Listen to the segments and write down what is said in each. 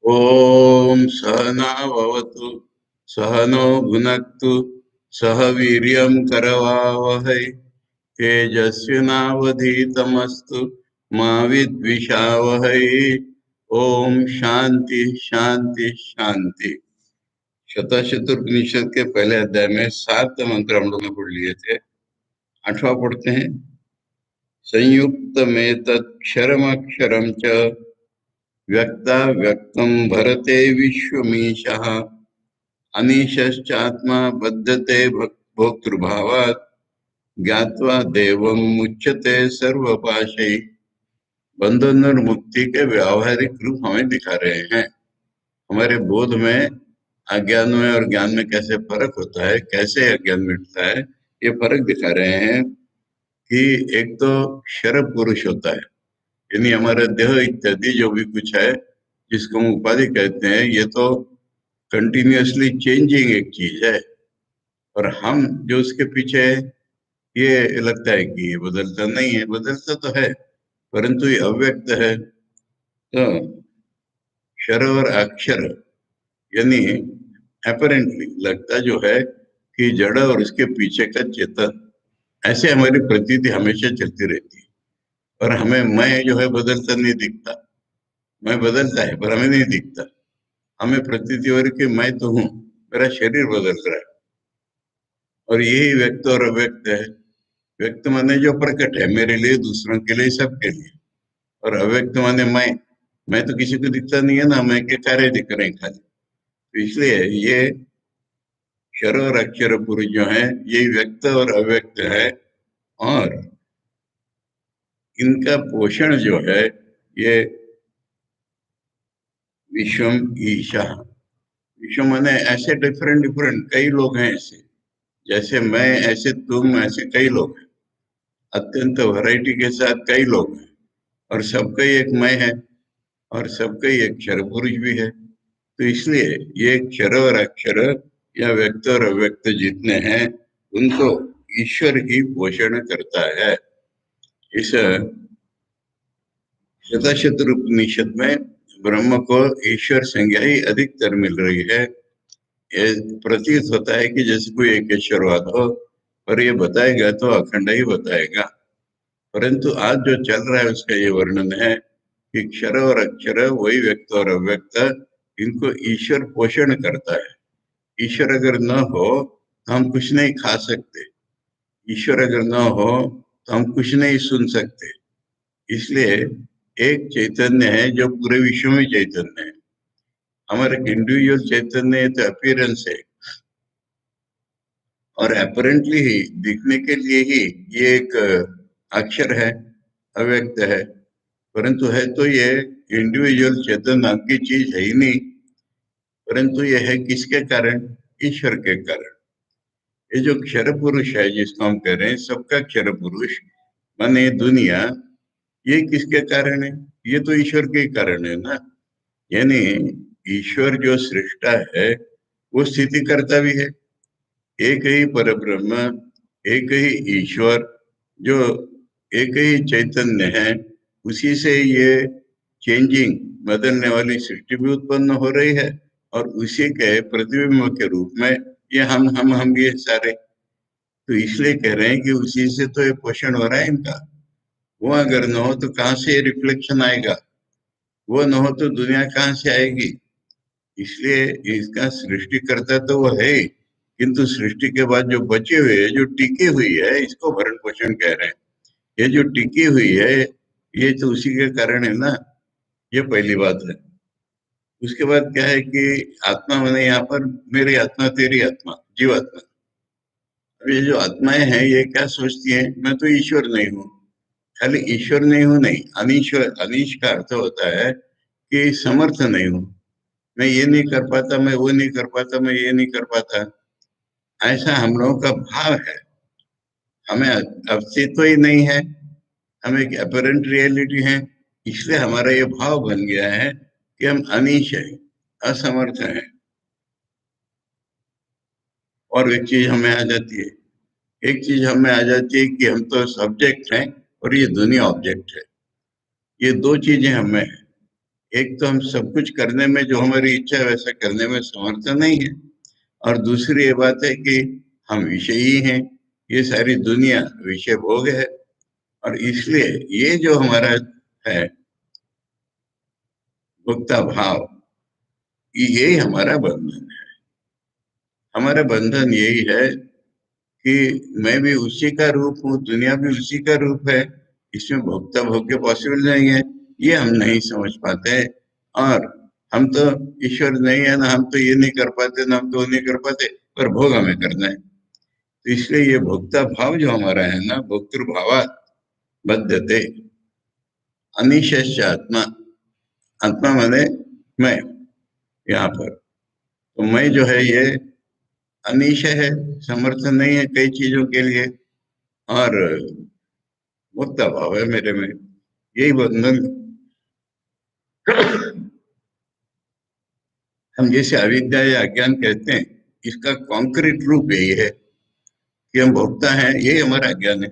ओम सहनाववतु सहनो भुनक्तु सह वीर्यं करवावहै तेजस्विनावधीतमस्तु मा विद्विषावहै। ओम शांति शांति शांति। शतशतुर्पनिषद के पहले अध्याय में 7 मंत्र हम लोग ने पढ़ लिए थे। 8वां पढ़ते हैं। संयुक्त में तत्क्षरमक्षरम च व्यक्ता व्यक्तं भरते विश्वमीशः अनीशश्चात्मा बद्धते भोक्तृभावात् ज्ञात्वा देवं मुच्यते सर्वपाशै। बंधन और मुक्ति के व्यावहारिक रूप हमें दिखा रहे हैं। हमारे बोध में अज्ञान में और ज्ञान में कैसे फर्क होता है, कैसे अज्ञान मिटता है, ये फर्क दिखा रहे हैं कि एक तो क्षर पुरुष होता है, यानी हमारा देह इत्यादि जो भी कुछ है जिसको हम उपाधि कहते हैं, ये तो कंटिन्यूअसली चेंजिंग एक चीज है। और हम जो उसके पीछे है, ये लगता है कि ये बदलता नहीं है, बदलता तो है परंतु ये अव्यक्त है। तो क्षर और अक्षर यानी अपरेंटली लगता जो है कि जड़ और उसके पीछे का चेतन, ऐसे हमारी प्रतीति हमेशा चलती रहती है। और हमें मैं जो है बदलता नहीं दिखता। मैं बदलता है पर हमें नहीं दिखता। हमें प्रतीति हो रही कि मैं तो हूँ, मेरा शरीर बदल रहा है। और यही व्यक्त और अव्यक्त है। व्यक्त माने जो प्रकट है मेरे लिए, दूसरों के लिए, सबके लिए। और अव्यक्त माने मैं तो किसी को दिखता नहीं है ना, मैं के कार्य दिख रहे हैं खाली। तो इसलिए ये क्षर और अक्षर पुरुष जो है ये व्यक्त और अव्यक्त है। और इनका पोषण जो है ये विश्वम ईशा। विश्व माने ऐसे डिफरेंट डिफरेंट कई लोग हैं ऐसे, जैसे मैं ऐसे तुम ऐसे कई लोग हैं। अत्यंत वैरायटी के साथ कई लोग हैं और सबका ही एक मैं है और सबका ही एक क्षर पुरुष भी है। तो इसलिए ये क्षर और अक्षर या व्यक्त और अव्यक्त जितने हैं उनको ईश्वर ही पोषण करता है। इस शतशतरूपनिषद में ब्रह्म को ईश्वर संज्ञा ही अधिकतर मिल रही है। ये प्रतीत होता है कि जैसे कोई एक ईश्वरवाद हो, पर ये बताएगा तो अखंड ही बताएगा। परंतु आज जो चल रहा है उसका ये वर्णन है कि क्षर और अक्षर वही व्यक्त और अव्यक्त, इनको ईश्वर पोषण करता है। ईश्वर अगर न हो तो हम कुछ नहीं खा सकते। ईश्वर अगर न हो तो हम कुछ नहीं सुन सकते। इसलिए एक चैतन्य है जो पूरे विश्व में चैतन्य है। हमारे इंडिविजुअल चैतन्य है तो अपीयरेंस है और अपरेंटली ही दिखने के लिए ही ये एक अक्षर है, अव्यक्त है। परंतु है तो ये इंडिविजुअल चेतन नाम की चीज है ही नहीं। परंतु ये है किसके कारण? ईश्वर के कारण। ये जो क्षर पुरुष है जिसको हम कह रहे हैं सबका क्षर पुरुष माने दुनिया, ये किसके कारण है? ये तो ईश्वर के कारण है ना। यानी ईश्वर जो सृष्टा है वो स्थिति करता भी है। एक ही परब्रह्म, एक ही ईश्वर, जो एक ही चैतन्य है, उसी से ये चेंजिंग बदलने वाली सृष्टि भी उत्पन्न हो रही है और उसी के प्रतिबिंब के रूप में ये हम ये सारे। तो इसलिए कह रहे हैं कि उसी से तो ये पोषण हो रहा है इनका। वो अगर न हो तो कहाँ से रिफ्लेक्शन आएगा? वो न हो तो दुनिया कहाँ से आएगी? इसलिए इसका सृष्टिकर्ता तो वो है ही, किंतु सृष्टि के बाद जो बचे हुए है, जो टिकी हुई है, इसको भरण पोषण कह रहे हैं। ये जो टिकी हुई है ये तो उसी के कारण है ना। ये पहली बात है। उसके बाद क्या है कि आत्मा मैंने यहाँ पर मेरी आत्मा, तेरी आत्मा, जीवात्मा। अब ये जो आत्माएं हैं ये क्या सोचती हैं? मैं तो ईश्वर नहीं हूँ। खाली ईश्वर नहीं हूँ नहीं, अनीश्वर। अनीश का अर्थ होता है कि समर्थ नहीं हूँ। मैं ये नहीं कर पाता, मैं वो नहीं कर पाता, मैं ये नहीं कर पाता, ऐसा हम लोगों का भाव है। हमें अस्तित्व ही नहीं है, हम एक अपरेंट रियलिटी है। इसलिए हमारा ये भाव बन गया है कि हम अनीश है, असमर्थ है। और एक चीज हमें आ जाती है, एक चीज हमें आ जाती है कि हम तो सब्जेक्ट हैं और ये दुनिया ऑब्जेक्ट है। ये दो चीजें हमें है। एक तो हम सब कुछ करने में, जो हमारी इच्छा है वैसा करने में समर्थ नहीं है, और दूसरी ये बात है कि हम विषयी हैं, ये सारी दुनिया विषय भोग है। और इसलिए ये जो हमारा है भोक्ता भाव, यही हमारा बंधन है। हमारा बंधन यही है कि मैं भी उसी का रूप हूँ, दुनिया भी उसी का रूप है, इसमें भोक्ता भोग्य पॉसिबल नहीं है, ये हम नहीं समझ पाते। और हम तो ईश्वर नहीं है ना, हम तो ये नहीं कर पाते ना, हम तो वो नहीं कर पाते, पर भोग हमें करना है। तो इसलिए ये भोक्ता भाव जो हमारा है ना, भोक्तृभावात् बद्धते अनिशश्च आत्मा। आत्मा माने मैं, यहाँ पर तो मैं जो है ये अनिश है, समर्थ नहीं है कई चीजों के लिए, और मुक्त भाव है मेरे में, यही बंधन। हम जैसे अविद्या या अज्ञान कहते हैं, इसका कॉन्क्रीट रूप यही है कि हम भोक्ता हैं, यही हमारा अज्ञान है।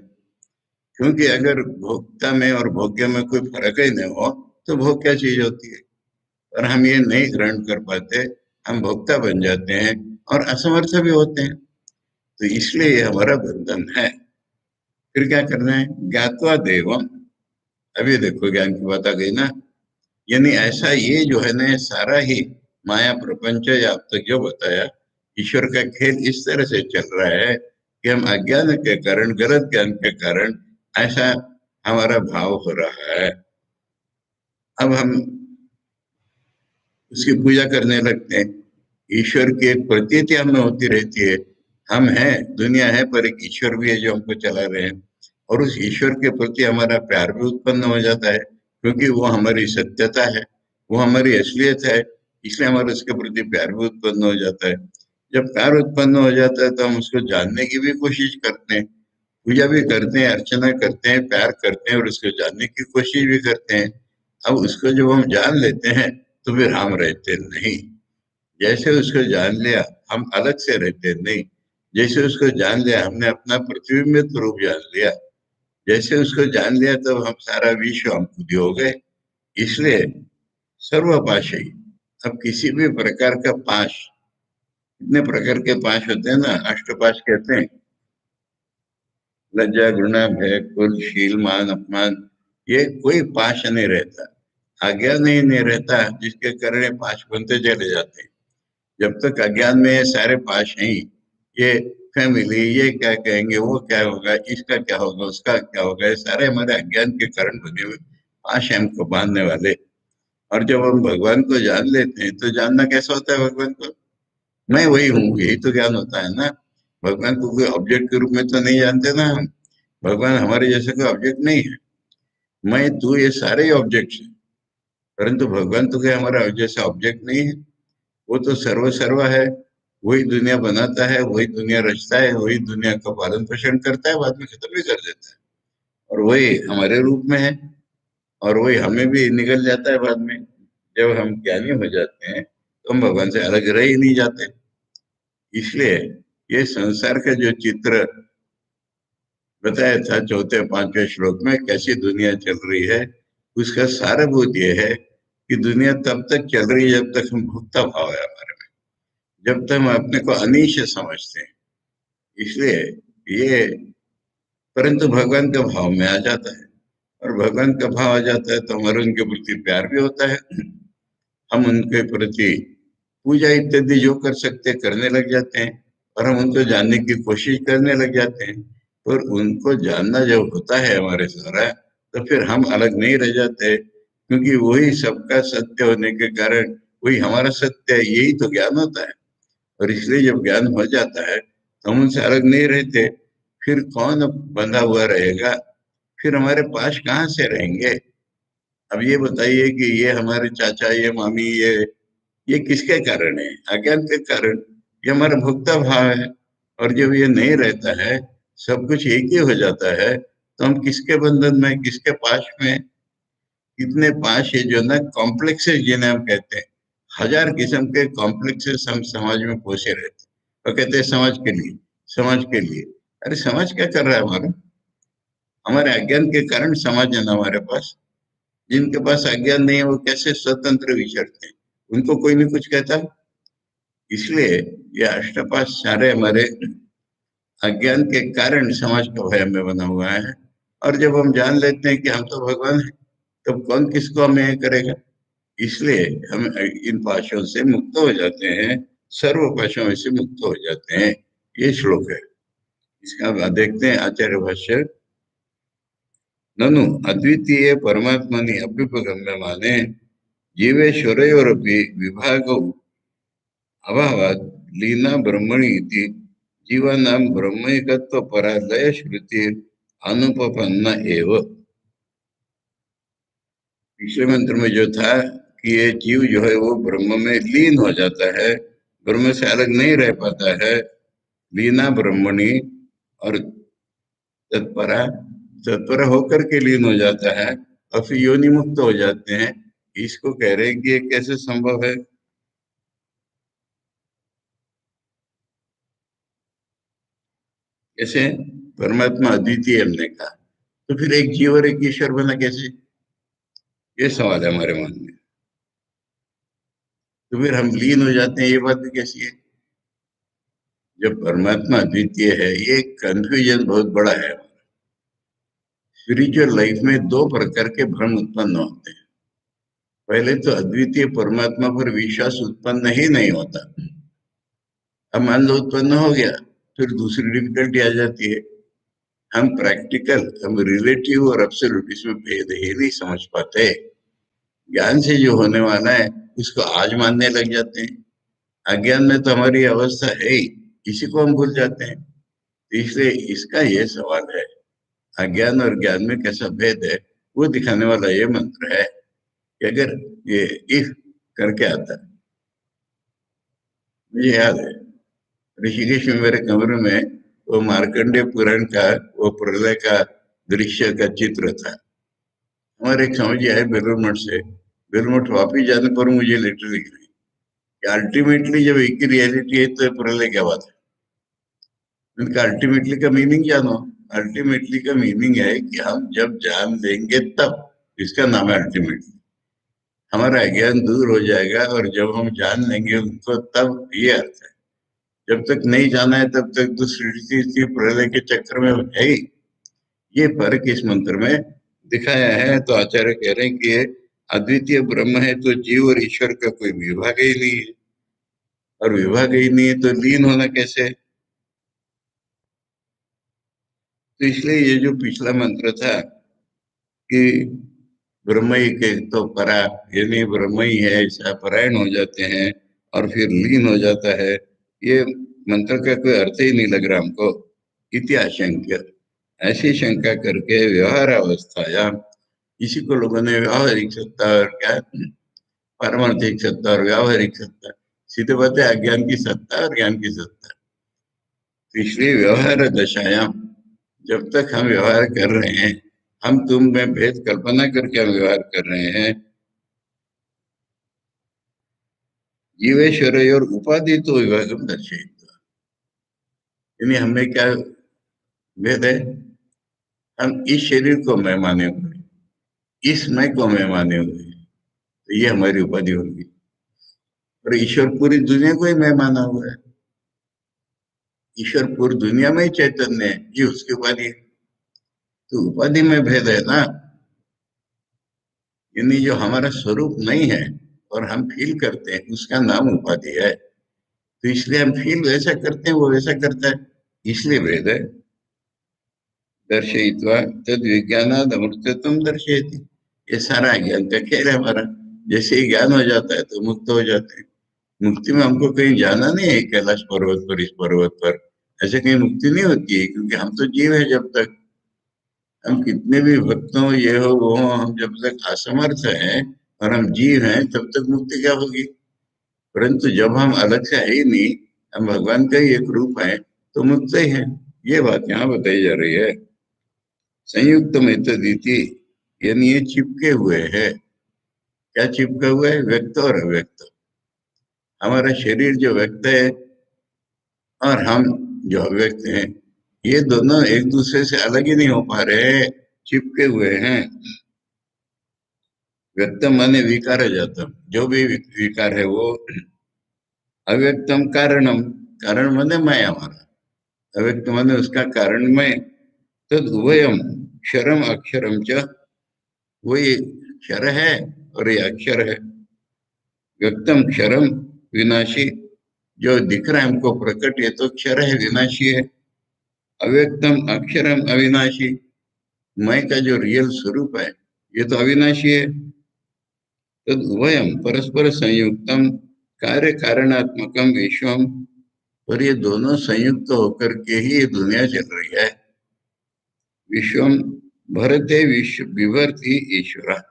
क्योंकि अगर भोक्ता में और भोग्य में कोई फर्क ही नहीं हो तो भोग क्या चीज होती है। और हम ये नहीं ग्रहण कर पाते, हम भोक्ता बन जाते हैं और असमर्थ भी होते हैं। तो इसलिए ये हमारा बंधन है। फिर क्या करना है? ज्ञात्वा देवम। अभी देखो ज्ञान की बात आ गई ना, यानी ऐसा ये जो है ना, ये सारा ही माया प्रपंच या अब तक जो बताया, ईश्वर का खेल इस तरह से चल रहा है कि हम अज्ञान के कारण, गलत ज्ञान के कारण ऐसा हमारा भाव हो रहा है। अब हम उसकी पूजा करने लगते हैं, ईश्वर की एक प्रतीति हमें होती रहती है, हम हैं, दुनिया है, पर एक ईश्वर भी है जो हमको चला रहे हैं। और उस ईश्वर के प्रति हमारा प्यार भी उत्पन्न हो जाता है, क्योंकि वो हमारी सत्यता है, वो हमारी असलियत है, इसलिए हमारा उसके प्रति प्यार भी उत्पन्न हो जाता है। जब प्यार उत्पन्न हो जाता है तो हम उसको जानने की भी कोशिश करते हैं, पूजा भी करते हैं, अर्चना करते हैं, प्यार करते हैं, और उसको जानने की कोशिश भी करते हैं। अब उसको जब हम जान लेते हैं तो फिर हम रहते नहीं। जैसे उसको जान लिया, हम अलग से रहते नहीं। जैसे उसको जान लिया, हमने अपना प्रतिबिंबित रूप जान लिया। जैसे उसको जान लिया तब हम सारा विश्व हम खुद ही हो गए। इसलिए सर्वपाशी। अब किसी भी प्रकार का पाश, कितने प्रकार के पाश होते हैं ना, अष्टपाश कहते हैं। लज्जा, घृणा, भय, क्रोध, शील, मान, अपमान, ये कोई पाश नहीं रहता। अज्ञान ही नहीं रहता, जिसके कारण ये पाश बनते चले जाते हैं। जब तक अज्ञान में ये सारे पाश हैं, ये फैमिली, ये क्या कहेंगे, वो क्या होगा, इसका क्या होगा, उसका क्या होगा, ये सारे हमारे अज्ञान के कारण बने हुए पाश हैं हमको बांधने वाले। और जब हम भगवान को जान लेते हैं तो जानना कैसा होता है भगवान को? मैं वही हूँ, यही तो ज्ञान होता है ना। भगवान को कोई ऑब्जेक्ट के रूप में तो नहीं जानते ना हम। भगवान हमारे जैसे कोई ऑब्जेक्ट नहीं है। मैं, तू, ये सारे ही ऑब्जेक्ट हैं, परंतु भगवान तो कोई हमारा जैसा ऑब्जेक्ट नहीं है। वो तो सर्व सर्व है, वही दुनिया बनाता है, वही दुनिया रचता है, वही दुनिया का पालन पोषण करता है, बाद में खत्म भी कर देता है। और वही हमारे रूप में है, और वही हमें भी निकल जाता है बाद में। जब हम ज्ञानी हो जाते हैं तो हम भगवान से अलग रह ही नहीं जाते। इसलिए ये संसार का जो चित्र बताया था चौथे पांचवें श्लोक में, कैसी दुनिया चल रही है, उसका सारभूत ये है कि दुनिया तब तक चल रही है जब तक हम भोक्ता भाव है हमारे में, जब तक हम अपने को अनीश समझते हैं। इसलिए ये, परंतु भगवान का भाव में आ जाता है, और भगवान का भाव आ जाता है तो हमारा उनके प्रति प्यार भी होता है। हम उनके प्रति पूजा इत्यादि जो कर सकते करने लग जाते हैं, और हम उनको जानने की कोशिश करने लग जाते हैं। पर उनको जानना जब होता है हमारे सारा, तो फिर हम अलग नहीं रह जाते, क्योंकि वही सबका सत्य होने के कारण वही हमारा सत्य है, यही तो ज्ञान होता है। और इसलिए जब ज्ञान हो जाता है तो हम उनसे अलग नहीं रहते। फिर कौन बंधा हुआ रहेगा? फिर हमारे पास कहाँ से रहेंगे? अब ये बताइए कि ये हमारे चाचा, ये मामी, ये किसके कारण है? अज्ञान के कारण। ये हमारा भोक्ता भाव है। और जब ये नहीं रहता है, सब कुछ एक ही हो जाता है, तो हम किसके बंधन में, किसके पास में? कितने पास है जो ना कॉम्प्लेक्सेस जिन्हें हम कहते हैं, हजार किस्म के कॉम्प्लेक्सेस हम समाज में पोसे रहते हैं, और कहते हैं समाज के लिए, समाज के लिए। अरे समाज क्या कर रहा है हमारा? हमारे अज्ञान के कारण समाज है ना हमारे पास। जिनके पास अज्ञान नहीं है वो कैसे स्वतंत्र विचरते हैं, उनको कोई नहीं कुछ कहता। इसलिए ये अष्टपाश सारे हमारे अज्ञान के कारण समाज का भय में बना हुआ है। और जब हम जान लेते हैं कि हम तो भगवान हैं, तब कौन किसको हमें करेगा। इसलिए हम इन पाशों से मुक्त हो जाते हैं, सर्व पाशों से मुक्त हो जाते हैं। ये श्लोक है। इसका बाद देखते हैं आचार्य भाष्य। ननु अद्वितीय परमात्मनि अभ्युपगम्यमाने जीवेश्वरयोरपि विभागौ अभावात् लीना ब्रह्मणि इति जीवानां ब्रह्मैकत्व परालय श्रुति अनुपपन्न एव। पिछले मंत्र में जो था कि ये जीव जो है वो ब्रह्म में लीन हो जाता है, ब्रह्म से अलग नहीं रह पाता है। लीना ब्रह्मणि, और तत्परा तत्पर होकर के लीन हो जाता है, और फिर योनि मुक्त हो जाते हैं। इसको कह रहे हैं कि ये कैसे संभव है। कैसे? परमात्मा अद्वितीय हमने कहा, तो फिर एक जीव और एक ईश्वर बना कैसे? ये सवाल है हमारे मन में। तो फिर हम लीन हो जाते हैं, ये बात भी कैसी है? जब परमात्मा अद्वितीय है, ये कंफ्यूजन बहुत बड़ा है। स्पिरिचुअल लाइफ में दो प्रकार के भ्रम उत्पन्न होते हैं। पहले तो अद्वितीय परमात्मा पर विश्वास उत्पन्न ही नहीं होता। अब मान लो उत्पन्न हो गया, फिर दूसरी डिफिकल्टी आ जाती है। हम रिलेटिव और एब्सोल्यूट इसमें भेद ही नहीं समझ पाते। ज्ञान से जो होने वाला है उसको आज मानने लग जाते हैं। अज्ञान में तो हमारी अवस्था है ही, इसी को हम भूल जाते हैं। तो इसलिए इसका ये सवाल है, अज्ञान और ज्ञान में कैसा भेद है, वो दिखाने वाला ये मंत्र है कि अगर ये इफ करके आता है। मुझे याद है ऋषिकेश में मेरे कमरे में वो मार्कंडेय पुराण का वो प्रलय का दृश्य का चित्र था। हमारे एक समझ आए बेलूर मठ से, बेलूर मठ वापिस जाने पर मुझे लेटर लिख रही कि अल्टीमेटली जब एक ही रियलिटी है तो प्रलय क्या बात है। उनका अल्टीमेटली का मीनिंग जानो। अल्टीमेटली का मीनिंग है कि हम जब जान लेंगे तब, इसका नाम है अल्टीमेटली। हमारा अज्ञान दूर हो जाएगा और जब हम जान लेंगे उनको, तब ये अर्थ है। जब तक नहीं जाना है तब तक तो सृष्टि प्रलय के चक्र में है ही। ये फर्क इस मंत्र में दिखाया है। तो आचार्य कह रहे हैं कि ये अद्वितीय ब्रह्म है, तो जीव और ईश्वर का कोई विभाग ही नहीं है, और विभाग ही नहीं है तो लीन होना कैसे? तो इसलिए ये जो पिछला मंत्र था कि ब्रह्म ही के तो परा, यानी ब्रह्म ही है ऐसा परायण हो जाते हैं और फिर लीन हो जाता है, ये मंत्र का कोई अर्थ ही नहीं लग रहा हमको। इति आशंक्य, ऐसी शंका करके व्यवहार अवस्थाया, इसी को लोगों ने व्यावहारिक सत्ता और क्या, पारमार्थिक सत्ता और व्यावहारिक सत्ता, सीधे बात है अज्ञान की सत्ता और ज्ञान की सत्ता। तो इसलिए व्यवहार दशाया, जब तक हम व्यवहार कर रहे हैं, हम तुम में भेद कल्पना करके हम व्यवहार कर रहे हैं। जीवेश्वर और उपाधि तो विभागम दर्शित, यानी हमें क्या भेद है? हम इस शरीर को मैं माने हुए, इस मैं को मैं माने हुए, तो ये हमारी उपाधि होगी। और ईश्वर पूरी दुनिया को ही मैं माना हुआ है। ईश्वर पूरी दुनिया में ही चैतन्य है, ये उसकी उपाधि है। तो उपाधि में भेद है ना, यानी जो हमारा स्वरूप नहीं है और हम फील करते हैं उसका नाम उपाधि है। तो इसलिए हम फील वैसा करते हैं, वो वैसा करता है, इसलिए भेद है। दर्शयित्वा तद विज्ञानाद अमृतत्वम दर्शयति, ये सारा ज्ञान का खेल है हमारा। जैसे ही ज्ञान हो जाता है तो मुक्त हो जाते हैं। मुक्ति में हमको कहीं जाना नहीं है, कैलाश पर्वत पर, इस पर्वत पर ऐसे कहीं मुक्ति नहीं होती है, क्योंकि हम तो जीव है। जब तक हम कितने भी भक्त हो, ये हो वो हो, हम जब तक असमर्थ हैं और हम जीव हैं, तब तक मुक्ति क्या होगी? परंतु जब हम अलग से है ही नहीं, हम भगवान का ही एक रूप है, तो मुक्त ही है। ये बात यहाँ बताई जा रही है। संयुक्त में तदिति, यानी ये चिपके हुए है। क्या चिपका हुआ है? व्यक्त और अव्यक्त। हमारा शरीर जो व्यक्त है और हम जो अव्यक्त हैं, ये दोनों एक दूसरे से अलग ही नहीं हो पा रहे हैं, चिपके हुए हैं। व्यक्तम माने विकार जातम, जो भी विकार है वो। अव्यक्तम कारणम, कारण माने मैं हमारा, अव्यक्त माने उसका कारण मैं। तद उभयम क्षरम अक्षरम च, वही क्षर है और ये अक्षर है। व्यक्तम क्षरम विनाशी, जो दिख रहा है हमको प्रकट, ये तो क्षर है, विनाशी है। अव्यक्तम अक्षरम अविनाशी, मैं का जो रियल स्वरूप है ये तो अविनाशी है। तद उभयम परस्पर संयुक्तम कार्य कारणात्मकम विश्वम, और ये दोनों संयुक्त होकर के ही ये दुनिया चल रही है। विश्वम भरते विश्व विभर्ति ईश्वर,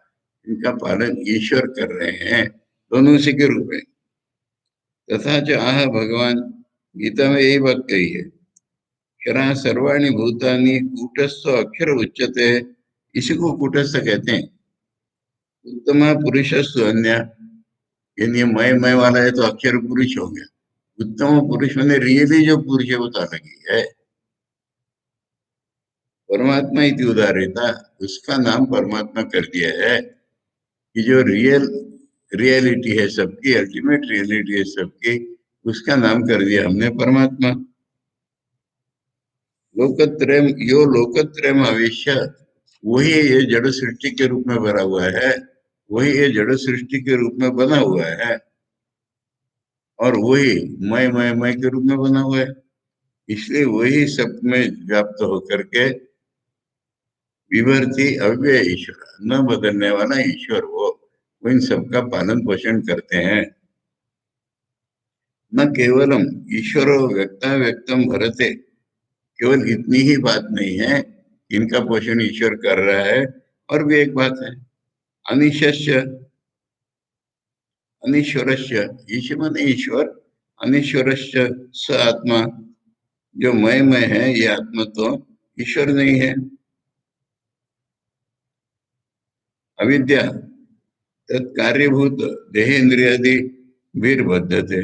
इनका पालन ईश्वर कर रहे हैं, दोनों उसी के रूप है। तथा च आह भगवान, गीता में यही बात कही है, क्षरा सर्वाणि भूतानि कूटस्थ अक्षर उच्यते, इसी को कूटस्थ कहते हैं। उत्तम पुरुषस्तु अन्य, यानी मैं वाला है तो अक्षर पुरुष हो गया। उत्तम पुरुष मैंने रियली जो पुरुष है वो तो अलग ही है। परमात्मा इति उदाहरणता, उसका नाम परमात्मा कर दिया है कि जो रियलिटी है सबकी, अल्टीमेट रियलिटी है सबकी, उसका नाम कर दिया हमने परमात्मा। लोकत्रयम, यो लोकत्रयम आवेश्य, वही ये जड़ सृष्टि के रूप में भरा हुआ है, वही ये जड़ सृष्टि के रूप में बना हुआ है, और वही मैं के रूप में बना हुआ है। इसलिए वही सब में व्याप्त होकर के विभर्ति अव्यय ईश्वर, न बदलने वाला ईश्वर, वो इन सबका पालन पोषण करते हैं। न केवलम ईश्वरो व्यक्ता व्यक्तम भरते, केवल इतनी ही बात नहीं है, इनका पोषण ईश्वर कर रहा है। और भी एक बात है, अनिशस्य, अनिश्वरस्य, ईश्वर माने ईश्वर, अनिश्वरस्य स आत्मा, जो मैं है ये आत्मा तो ईश्वर नहीं है। अविद्या तत्कार्यभूत देहेन्द्रियादि वीरबद्धते,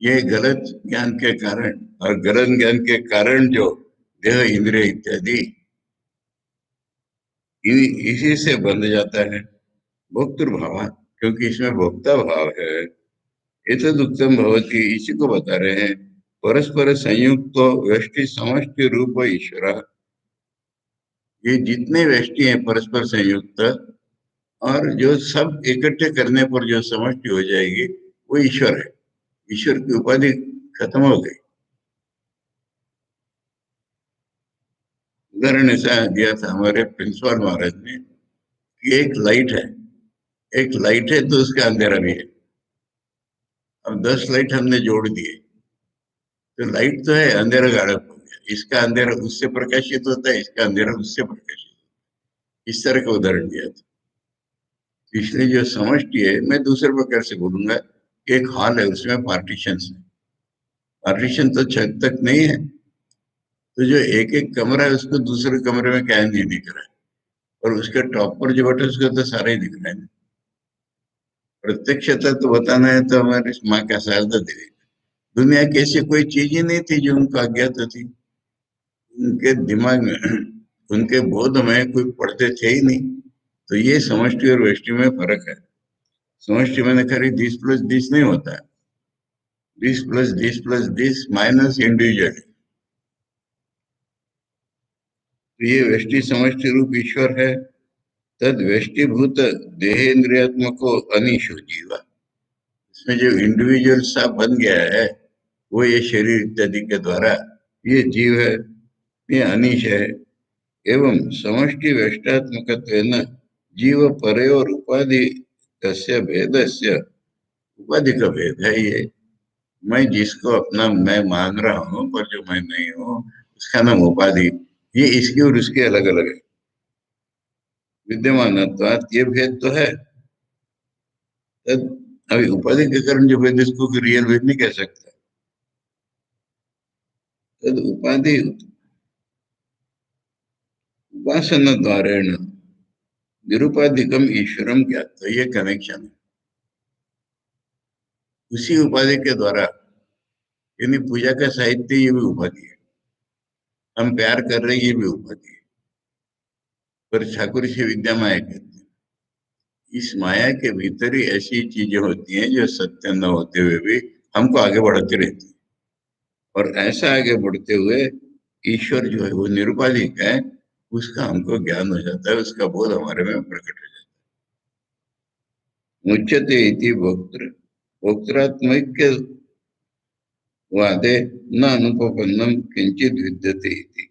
ये गलत ज्ञान के कारण, और गलत ज्ञान के कारण जो देह इंद्रिय इत्यादि इसी से बंध जाता है। भोक्तृभाव, क्योंकि इसमें भोक्ता भाव है। एतद उत्तम भवती, इसी को बता रहे हैं। परस्पर संयुक्त व्यष्टि समष्टि रूप ईश्वर, ये जितने व्यष्टि हैं परस्पर संयुक्त, और जो सब इकट्ठे करने पर जो समष्टि हो जाएगी वो ईश्वर है। ईश्वर की उपाधि खत्म हो गई। उदाहरण ऐसा दिया था हमारे प्रिंसिपल महाराज ने कि एक लाइट है, एक लाइट है तो उसका अंधेरा भी है। अब 10 लाइट हमने जोड़ दिए तो लाइट तो है, अंधेरा गायब हो गया। इसका अंधेरा उससे प्रकाशित होता है, इसका अंधेरा उससे प्रकाशित होता है। इस तरह का उदाहरण दिया था। इसलिए जो समष्टि है, मैं दूसरे प्रकार से बोलूंगा कि एक हॉल है, उसमें पार्टीशन है। पार्टीशन तो छत तक नहीं है, तो जो एक एक कमरा है उसको दूसरे कमरे में क्या नहीं दिख रहा है, और उसके टॉप पर जो बटन उसको तो सारा ही दिख रहा है। प्रत्यक्षता तो बताना है तो हमारी माँ का शारदा देवी, दुनिया की ऐसी कोई चीज ही नहीं थी जो उनको अज्ञात थी। उनके दिमाग में, उनके बोध में कोई पढ़ते थे ही नहीं। तो ये समष्टि और व्यष्टि में फर्क है। समष्टि मैंने खरी 10 + 10 नहीं होता है, 10 + 10 + 10 माइनस इंडिविजुअल। तो ये व्यष्टि समष्टि रूप ईश्वर है। तद व्यष्टिभूत देहेन्द्रियात्मको अनिशो जीवा, इसमें जो इंडिविजुअल सा बन गया है वो ये शरीर इत्यादि के द्वारा ये जीव है, ये अनिश है। एवं समष्टि व्यष्टात्मक जीव परे और उपाधि तस्य भेदस्य, उपाधि का भेद है ये। मैं जिसको अपना मैं मान रहा हूँ पर जो मैं नहीं हूँ उसका नाम उपाधि, ये इसकी और उसकी अलग अलग है। विद्यमान ये भेद तो है। तद अभी उपाधि के कारण जो भेद, इसको रियल भेद नहीं कह सकता। तद उपाधि उपासना द्वारेण निरुपाधिकम ईश्वरम ज्ञात, तो ये कनेक्शन है। उसी उपाधि के द्वारा, यानी पूजा का साहित्य ये भी उपाधि है, हम प्यार कर रहे हैं ये भी उपाधि है, पर ठाकुर से विद्या माया कहते हैं। इस माया के भीतर ही ऐसी चीजें होती हैं जो सत्य न होते हुए भी हमको आगे बढ़ाती रहती है। और ऐसा आगे बढ़ते हुए ईश्वर जो है वो निरुपाधिक है, उसका हमको ज्ञान हो जाता है, उसका बोध हमारे में प्रकट हो जाता है। मुच्यते इति भोक्तृ भोक्तृत्मैक्य वादे न अनुपपन्नम किंचित विद्यते इति।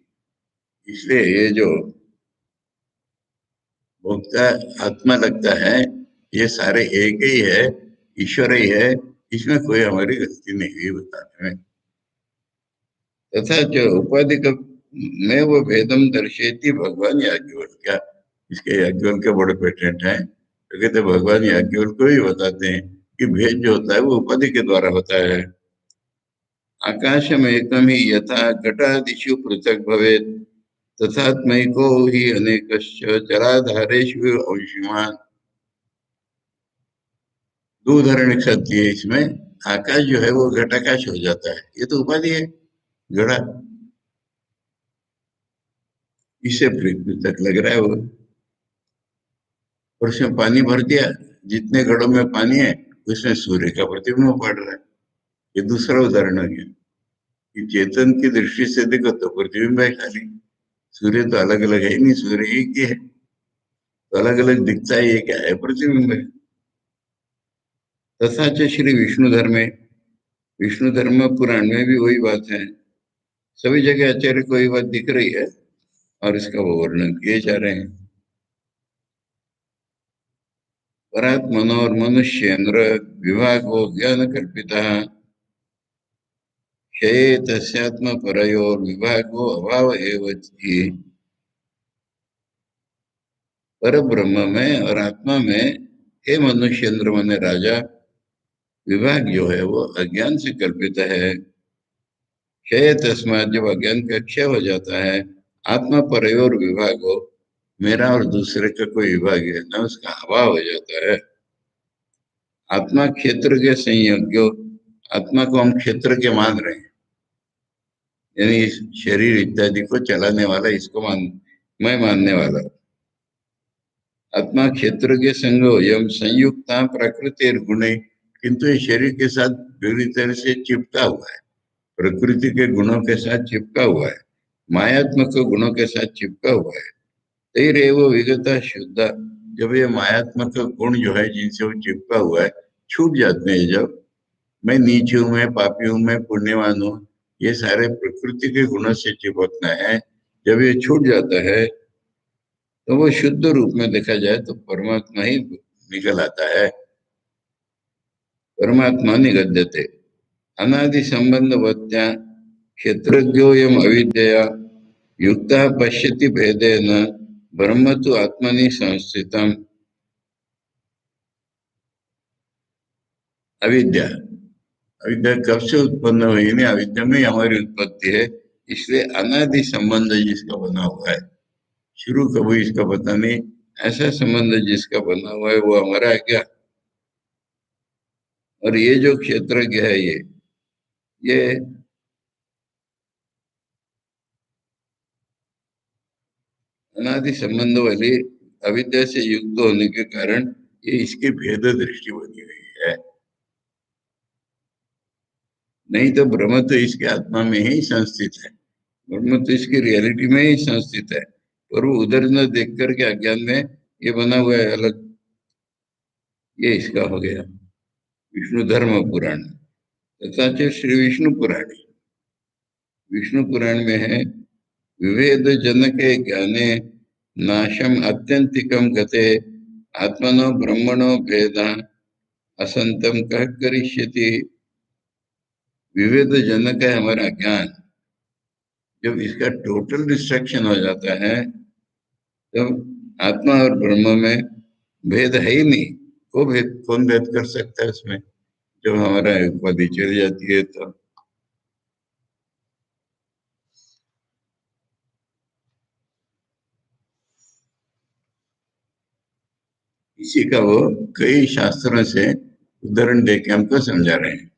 इसलिए ये जो भोक्ता आत्मा लगता है, ये सारे एक ही है, ईश्वर ही है, इसमें कोई हमारी गलती नहीं हुई बताने में। तथा जो उपाधि का में वो भेदम दर्शेती भगवान याज्ञवल्क्य। इसके याज्ञवल्क्य बड़े पेटेंट हैं, तो कहते भगवान याज्ञवल्क्य को ही बताते हैं कि भेद जो होता है वो उपाधि के द्वारा होता है। आकाशम एकम ही यथा घटादिषु पृथक भवेत् तथात्मैको ही अनेकश्च जराधारेषु अंशुमान। दो उदाहरण एक साथ दिए इसमें। आकाश जो है वो घटाकाश हो जाता है, ये तो उपाधि है, घड़ा, इससे पृथक लग रहा है वो। और उसमें पानी भर दिया, जितने घड़ों में पानी है उसमें सूर्य का प्रतिबिंब पड़ रहा है। ये दूसरा उदाहरण हो गया कि चेतन की दृष्टि से देखो तो प्रतिबिंब है खाली, सूर्य तो अलग अलग है ही नहीं, सूर्य एक ही है, तो अलग अलग दिखता है, ये क्या है, प्रतिबिंब है। तथा च श्री विष्णु धर्म, विष्णु धर्म पुराण में भी वही बात है। सभी जगह आचार्य को ये बात दिख रही है और इसका वो वर्णन किए जा रहे हैं। परात्मनो और मनुष्येन्द्र विभागो ज्ञान कल्पिता क्षये तस्यात्म परयोर विभागो अभाव एव हि। पर ब्रह्म में और आत्मा में हे मनुष्येन्द्र माने राजा, विभाग जो है वो अज्ञान से कल्पित है। क्षय तस्मात, जब अज्ञान का क्षय हो जाता है, आत्मा परयोर विभाग हो, मेरा और दूसरे का कोई विभाग है ना, उसका अभाव हो जाता है। आत्मा क्षेत्र के संयोग्यो, आत्मा को हम क्षेत्र के मान रहे हैं, यानी इस शरीर इत्यादि को चलाने वाला, इसको मैं मानने वाला। आत्मा क्षेत्र के संग यम संयुक्ता प्रकृति गुणे, किंतु ये शरीर के साथ पूरी तरह से चिपका हुआ है, प्रकृति के गुणों के साथ चिपका हुआ है, मायात्मक गुणों के साथ चिपका हुआ है। तैरेव विगता शुद्ध, जब ये मायात्मक गुण जो है जिनसे वो चिपका हुआ है छूट जाते हैं, जब मैं नीच हूं, मैं पापी हूं, मैं पुण्यवान हूं, ये सारे प्रकृति के गुणों से चिपकना है, जब ये छूट जाता है तो वो शुद्ध रूप में देखा जाए तो परमात्मा ही निकल आता है। परमात्मा निगद्यते अनादि संबंधवत्या क्षेत्रज्ञोयम अविद्यया युक्ता पश्यति भेदेन ब्रह्म तो आत्मनि संस्थितम। अविद्या, अविद्या कब से उत्पन्न हुई? नहीं, अविद्या में हमारी उत्पत्ति है, इसलिए अनादि संबंध जिसका बना हुआ है, शुरू कब हुई इसका पता नहीं, ऐसा संबंध जिसका बना हुआ है वो हमारा है क्या? और ये जो क्षेत्रज्ञ है, ये अनादि संबंध वाली अविद्या से युक्त होने के कारण ये इसकी भेद दृष्टि बनी हुई है। नहीं तो ब्रह्म तो इसके आत्मा में ही संस्थित है, ब्रह्म तो इसकी रियलिटी में ही संस्थित है, पर वो उधर न देख करके अज्ञान में ये बना हुआ है अलग। ये इसका हो गया विष्णु धर्म पुराण। तथा श्री विष्णु पुराण, विष्णु पुराण में है विभेद जनके ज्ञाने नाशम अत्यंतिकम गते आत्मनो ब्रह्मणो भेदा असंतम कह करिष्यति। विभेद जनक है हमारा ज्ञान, जब इसका टोटल डिस्ट्रक्शन हो जाता है तब आत्मा और ब्रह्म में भेद है ही नहीं। वो भेद कौन भेद कर सकता है उसमें, जब हमारा उपाधि चली जाती है तो। इसी का वो कई शास्त्रों से उदाहरण देके हमको समझा रहे हैं।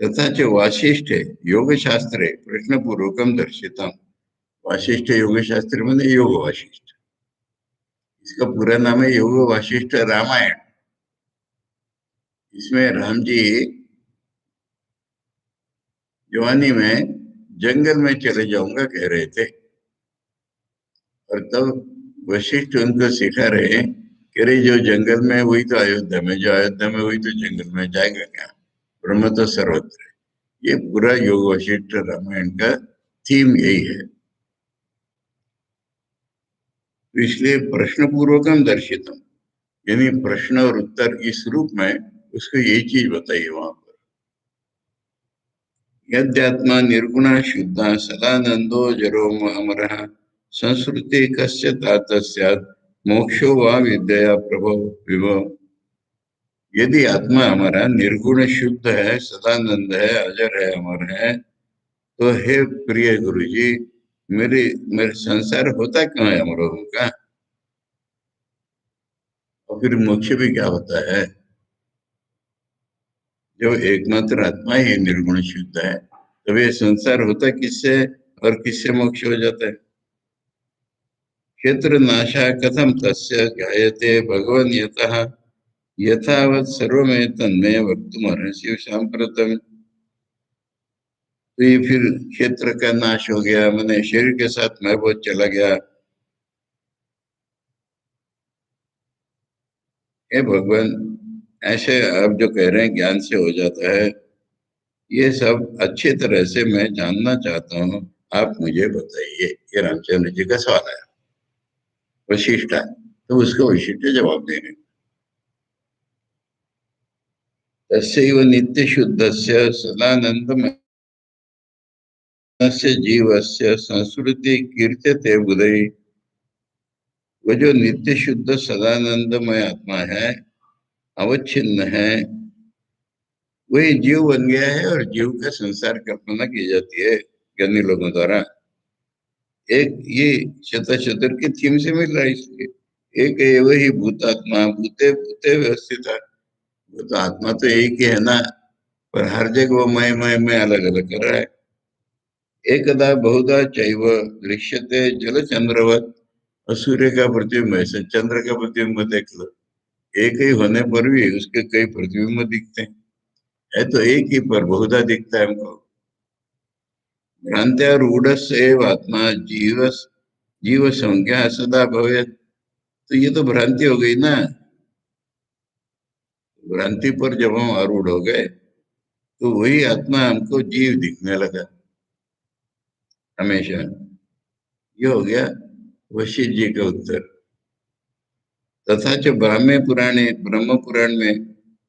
तथा च वाशिष्ठ योग शास्त्रे प्रश्न पूर्वकम दर्शितम। वाशिष्ठ योग शास्त्र में योग वाशिष्ठ, इसका पूरा नाम है योग वासिष्ठ रामायण। इसमें राम जी जवानी में जंगल में चले जाऊंगा कह रहे थे, और तब वशिष्ठ उनको सिखा रहे हैं कि अरे जो जंगल में वही तो अयोध्या में, जो अयोध्या में वही तो जंगल में, जाएगा क्या, ब्रह्म तो सर्वत्र है। ये पूरा योग वशिष्ठ रामायण का थीम यही है। तो इसलिए प्रश्न पूर्वकम दर्शितम, यानी प्रश्न और उत्तर इस रूप में उसको यही चीज बताइए वहां पर। यद्यात्मा निर्गुण शुद्ध सदानंदो जरो अमरः संस्कृति कस्य तात स्यात् मोक्षो वा विद्या प्रभो विभव। यदि आत्मा हमारा निर्गुण शुद्ध है, सदानंद है, अजर है, अमर है, तो हे प्रिय गुरु जी, मेरे मेरे संसार होता क्यों है हम लोगों का, और फिर मोक्ष भी क्या होता है। जब एकमात्र आत्मा ही निर्गुण शुद्ध है, तब ये संसार होता किससे और किससे मोक्ष हो जाता है। क्षेत्र नाशा कथम तस्य ज्ञायते भगवन् यतः यथावत् सर्वमेव तन्मे वक्तुमर्हसि सांप्रतम। तो ये फिर क्षेत्र का नाश हो गया, मैंने शरीर के साथ मैं बहुत चला गया। हे भगवान, ऐसे आप जो कह रहे हैं ज्ञान से हो जाता है, ये सब अच्छी तरह से मैं जानना चाहता हूँ, आप मुझे बताइए। ये रामचंद्र जी का सवाल है, वशिष्ठ है, तो उसको वशिष्ठ जवाब दे रहे हैं। तस्यैव नित्य शुद्धस्य सदानंदमय जीवस्य संस्कृति कीर्त्यते बुधई। वो जो नित्य शुद्ध सदानंदमय आत्मा है, अवच्छिन्न है, वही जीव बन गया है, और जीव का संसार कल्पना की जाती है ज्ञानी लोगों द्वारा। एक ये शत चतुर की थीम से मिल रहा है, इसलिए एक है वही भूतात्मा, भूते भूते व्यवस्थित है। वो तो आत्मा तो एक ही है ना, पर हर जगह वो मैं अलग अलग कर रहा है। एकदा बहुधा चैव दृश्यते जल चंद्रवत, और सूर्य का प्रतिबिंब ऐसे चंद्र का प्रतिबिंब देख लो, एक ही होने पर भी उसके कई प्रतिबिंब दिखते हैं। है तो एक ही, पर बहुधा दिखता है हमको। भ्रांत्या रूढ़ एव आत्मा जीव जीव संज्ञा सदा भवे। तो ये तो भ्रांति हो गई ना। भ्रांति पर जब हम आरूढ़ हो गए, तो वही आत्मा हमको जीव दिखने लगा हमेशा। ये हो गया वशिष्ठ जी का उत्तर। तथा च ब्राह्मे पुराणे, ब्रह्म पुराण में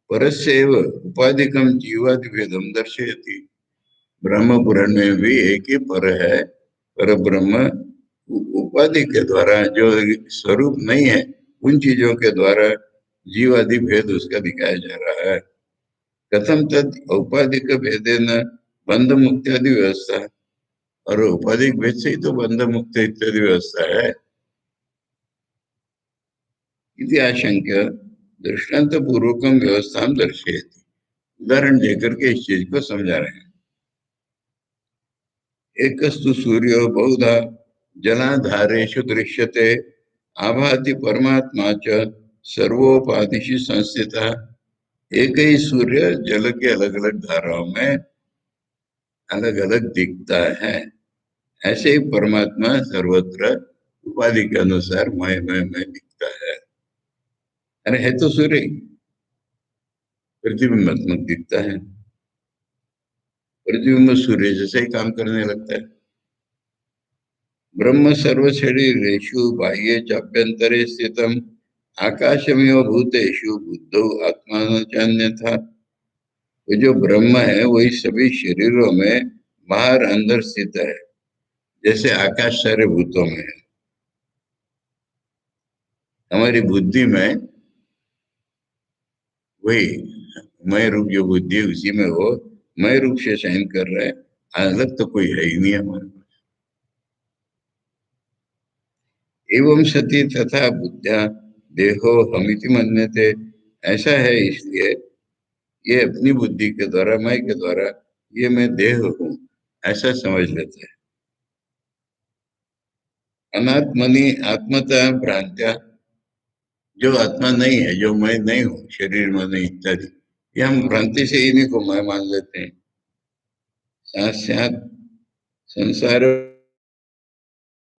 परस्यैव उपाधिकम जीवादि भेदम दर्शयति। ब्रह्म पुराण में भी एक ही पर है, पर ब्रह्म उपाधि के द्वारा, जो स्वरूप नहीं है, उन चीजों के द्वारा जीवादि भेद उसका दिखाया जा रहा है। कथम तद औपाधिक भेदेन बंध मुक्ति आदि व्यवस्था, और औपाधिक भेद से ही तो बंध मुक्त इत्यादि व्यवस्था है। इति आशंक्य दृष्टांत पूर्वकम व्यवस्था दर्शयति। उदाहरण देकर के इस चीज को समझा रहे हैं। एकस्तु सूर्यो बहुधा जलाधारेषु दृश्यते आभाति परमात्मा च सर्वोपाधिषु संस्थितः। एक ही सूर्य जल के अलग अलग धाराओं में अलग अलग दिखता है, ऐसे ही परमात्मा सर्वत्र उपाधि के अनुसार मैं दिखता है। अरे है तो सूर्य, प्रतिबिंबात्मक दिखता है, प्रतिबिंब सूर्य जैसे ही काम करने लगता है। ब्रह्म सर्व शरीरेषु बाह्ये चाभ्यंतरे स्थितम आकाशमेव भूतेषु बुद्धो आत्मा अन्यथा। वो जो ब्रह्म है वही सभी शरीरों में बाहर अंदर स्थित है, जैसे आकाश सारे भूतों में है। हमारी बुद्धि में वही मैं रूप जो बुद्धि है, उसी में वो मैं रूप से शयन कर रहा है, अलग तो कोई है ही नहीं हमारे पास। एवं सती तथा बुद्धिया देहो हमिति मन्यते। ऐसा है इसलिए ये अपनी बुद्धि के द्वारा, मैं के द्वारा, ये मैं देह हूँ ऐसा समझ लेते हैं। अनात्मनि आत्मतः भ्रांत्या, जो आत्मा नहीं है, जो मैं नहीं हूँ, शरीर मन इत्यादि, ये हम भ्रांति से इन्हीं को मैं मान लेते हैं। साथ साथ संसार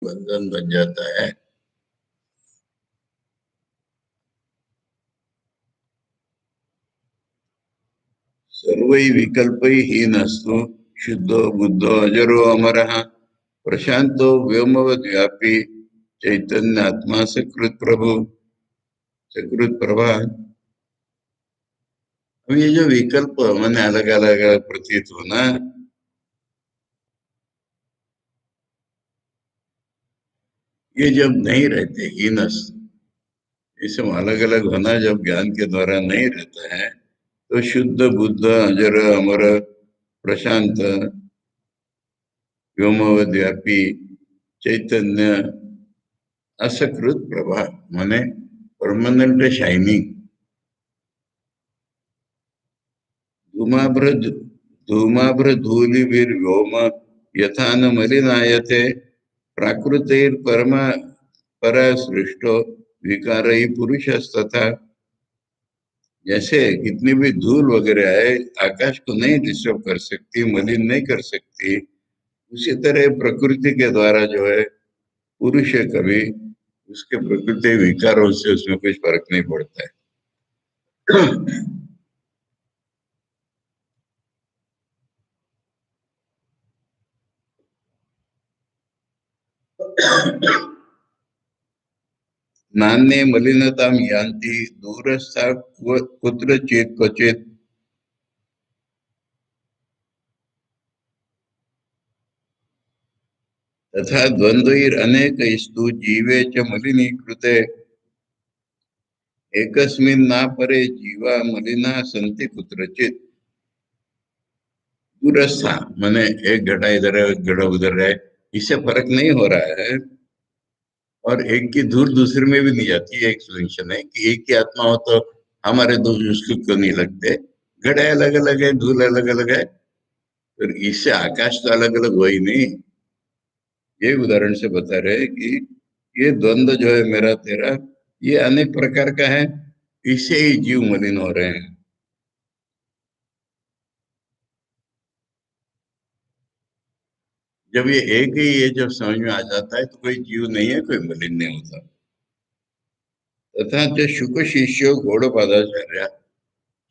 बंधन बन जाता है। सर्वै विकल्पै हीनस्तु शुद्धो बुद्धो अजरो अमरः प्रशांतो व्योमवद् व्यापी चैतन्यात्मा सकृत प्रभु सकृत प्रभा। अब ये जो विकल्प मैंने अलग अलग प्रतीत होना, ये जब नहीं रहते हीनस, ये सब अलग अलग होना जब ज्ञान के द्वारा नहीं रहता है, तो शुद्ध बुद्ध अजर अमर प्रशांत व्योमवद् व्यापी चैतन्य असकृत प्रभा माने परमानेंट शाइनिंग, धूमाभ्र धूमाभ्र धूलिभिर्व्योम यथा न मलिनायते प्राकृतिर्परमा परा सृष्टो विकारई पुरुषस्तथा। जैसे कितनी भी धूल वगैरह है, आकाश को नहीं डिस्टर्ब कर सकती, मलिन नहीं कर सकती, उसी तरह प्रकृति के द्वारा जो है पुरुष है, कभी उसके प्रकृति विकारों से उसमें कुछ फर्क नहीं पड़ता है। नान्ये मलिनतां यान्ति दूरस्था कुत्रचित् क्वचित् तथा द्वन्द्वैरनेकैस्तु जीवे च मलिनीकृते एकस्मिन् नापरे जीवा मलिना सन्ति कुत्रचित्। दूरस्था माने एक घड़ा इधर है, एक घड़ा उधर है, इससे फर्क नहीं हो रहा है, और एक की धूल दूसरे में भी नहीं जाती। एक सोल्यूशन है कि एक ही आत्मा हो तो हमारे दो उसको क्यों नहीं लगते, घड़े अलग अलग है, धूल अलग अलग है, तो इससे आकाश तो अलग अलग हो ही नहीं। ये उदाहरण से बता रहे हैं कि ये द्वंद्व जो है मेरा तेरा, ये अनेक प्रकार का है, इससे ही जीव मलिन हो रहे हैं। जब ये एक ही ये जब समझ में आ जाता है तो कोई जीव नहीं है, कोई मलिन नहीं होता। तथा जो शुक शिष्य गौड़पादाचार्य,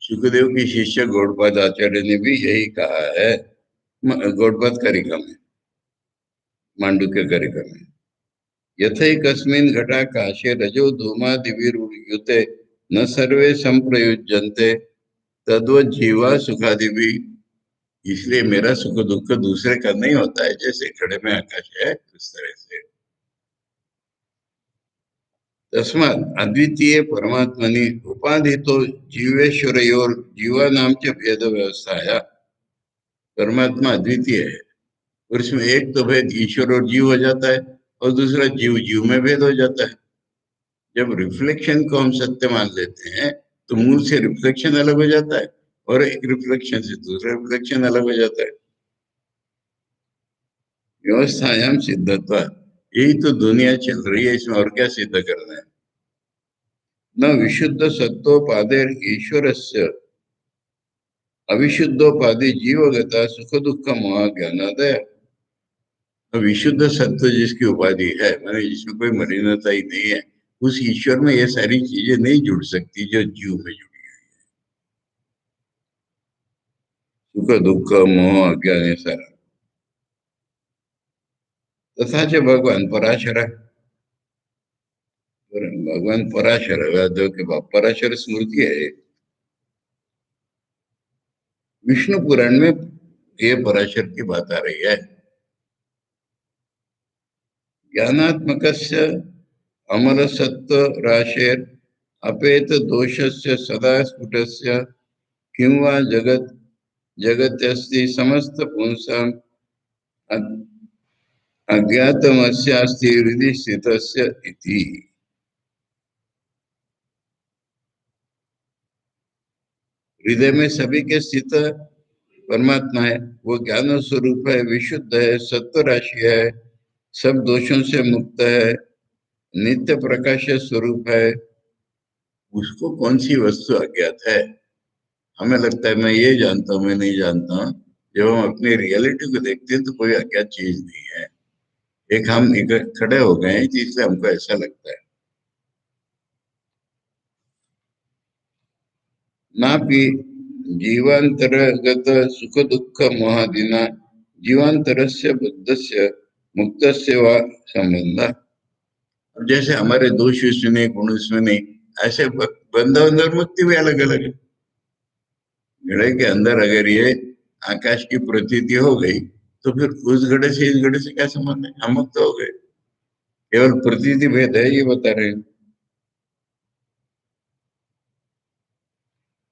सुखदेव की शिष्य गौड़पाद आचार्य ने भी यही कहा है, गौड़पाद कारिका में, मांडुक्य कारिका में, यथैकस्मिन् घटाकाशे रजो धूमादिभिर्युते न सर्वे संप्रयुज्यन्ते तद्वत् जीवा सुखादिभिः। इसलिए मेरा सुख दुख दूसरे का नहीं होता है, जैसे घड़े में आकाश है उस तरह से। तस्मात् अद्वितीय परमात्मनि उपाधि तो जीवेश्वरयोर जीवानाम च भेद व्यवस्थाया। परमात्मा अद्वितीय है, और इसमें एक तो भेद ईश्वर और जीव हो जाता है, और दूसरा जीव जीव में भेद हो जाता है। जब रिफ्लेक्शन को हम सत्य मान लेते हैं, तो मूल से रिफ्लेक्शन अलग हो जाता है, और एक रिफ्लेक्शन से दूसरा रिफ्लेक्शन अलग हो जाता है। व्यवस्थायाम सिद्धत्व, यही तो दुनिया चल रही है, इसमें और क्या सिद्ध करना है। न विशुद्ध सत्वोपादेर ईश्वरस्य अविशुद्धोपाधि जीवगता सुख दुख मोह ज्ञानादय। विशुद्ध सत्व जिसकी उपाधि है, मैंने जिसमें कोई मलिनता ही नहीं है, उस ईश्वर में ये सारी चीजें नहीं जुड़ सकती जो जीव में जुड़ी है। सुख दुख मोह अज्ञान ये सारा। तथा च भगवान पराशर, भगवान पराशर, वेदों के पराशर स्मृति है। विष्णु पुराण में ये पराशर की बात आ रही है। ज्ञानात्मकस्य अमर सत्व राशेर अपेत दोषस्य सदा स्फुटस्य किंवा जगत जगत्यस्ति समस्त पुंसाम अज्ञातमस्यास्ति हृदि स्थितस्य इति। हृदय में सभी के स्थित परमात्मा है, वो ज्ञान स्वरूप है, विशुद्ध है, सत्व राशि है, सब दोषों से मुक्त है, नित्य प्रकाश स्वरूप है, उसको कौन सी वस्तु अज्ञात है। हमें लगता है मैं ये जानता हूँ, मैं नहीं जानता हूँ। जब हम अपनी रियलिटी को देखते हैं तो कोई अज्ञात चीज नहीं है। एक हम खड़े हो गए हैं जिससे हमको ऐसा लगता है। नापि जीवांतरगत सुख दुख मोहादिना जीवांतरस्य बुद्धस्य मुक्तस्य वा संबंध। अब जैसे हमारे दोष इसमें नहीं, गुण इसमें नहीं, ऐसे बंधन और मुक्ति भी अलग अलग है। घड़े के अंदर अगर ये आकाश की प्रतीति हो गई तो फिर उस घड़े से इस घड़े से क्या संबंध है, हम मुक्त हो गए। केवल प्रतीति भेद है, ये बता रहे हैं।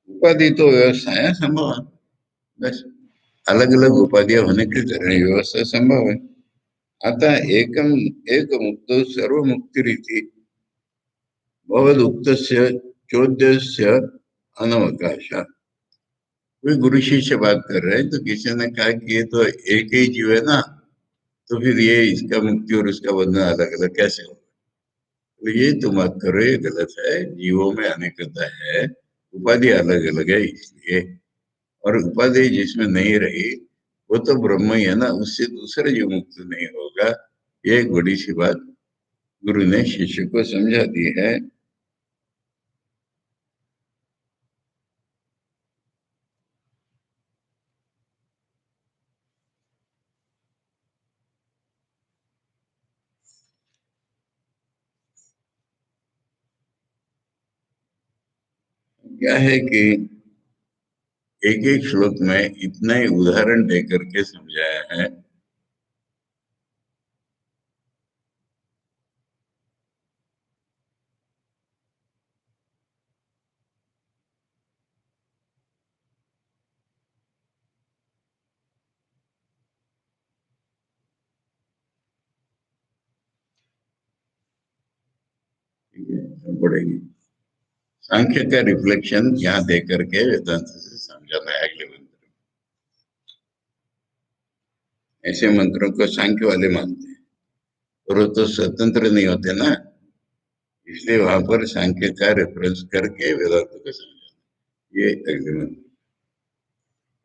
उपाधि तो व्यवस्था है संभव है। बस अलग अलग उपाधियां होने के कारण ये व्यवस्था संभव है। अतः एकम एक मुक्त सर्व मुक्ति रीति भवद उक्तस्य चौद्यस्य अनवकाश। कोई गुरु शिष्य बात कर रहे हैं तो किसी ने कहा कि ये तो एक ही जीव है ना, तो फिर ये इसका मुक्ति और उसका बंधन अलग अलग कैसे होगा। तो ये तुम मत करो, ये गलत है। जीवों में अनेकता है, उपाधि अलग अलग है इसलिए। और उपाधि जिसमें नहीं रही वो तो ब्रह्म ही है ना, उससे दूसरा जीव मुक्त नहीं होगा। ये एक बड़ी सी बात गुरु ने शिष्य को समझा दी है। क्या है कि एक एक श्लोक में इतना ही उदाहरण देकर के समझाया है। ठीक है, पढ़ेंगे। सांख्य का रिफ्लेक्शन यहाँ दे करके वेदांत से समझाना है अगले मंत्र में। ऐसे मंत्रों को सांख्य वाले मानते हैं और वो तो स्वतंत्र नहीं होते ना, इसलिए वहां पर सांख्य का रेफरेंस करके वेदांत को समझाना। ये अगले मंत्र।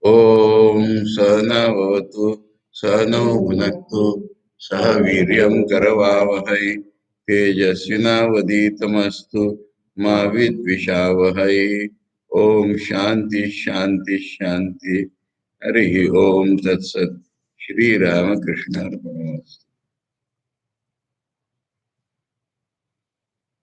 ओम सहना भवतु सहनौ भुनक्तु सह वीर्यं करवावहै तेजस्विनावधीतमस्तु मा विद्विषावहै। ओम शांति शांति शांति। हरि ओम तत्सत। श्री रामकृष्ण अर्पणमस्तु।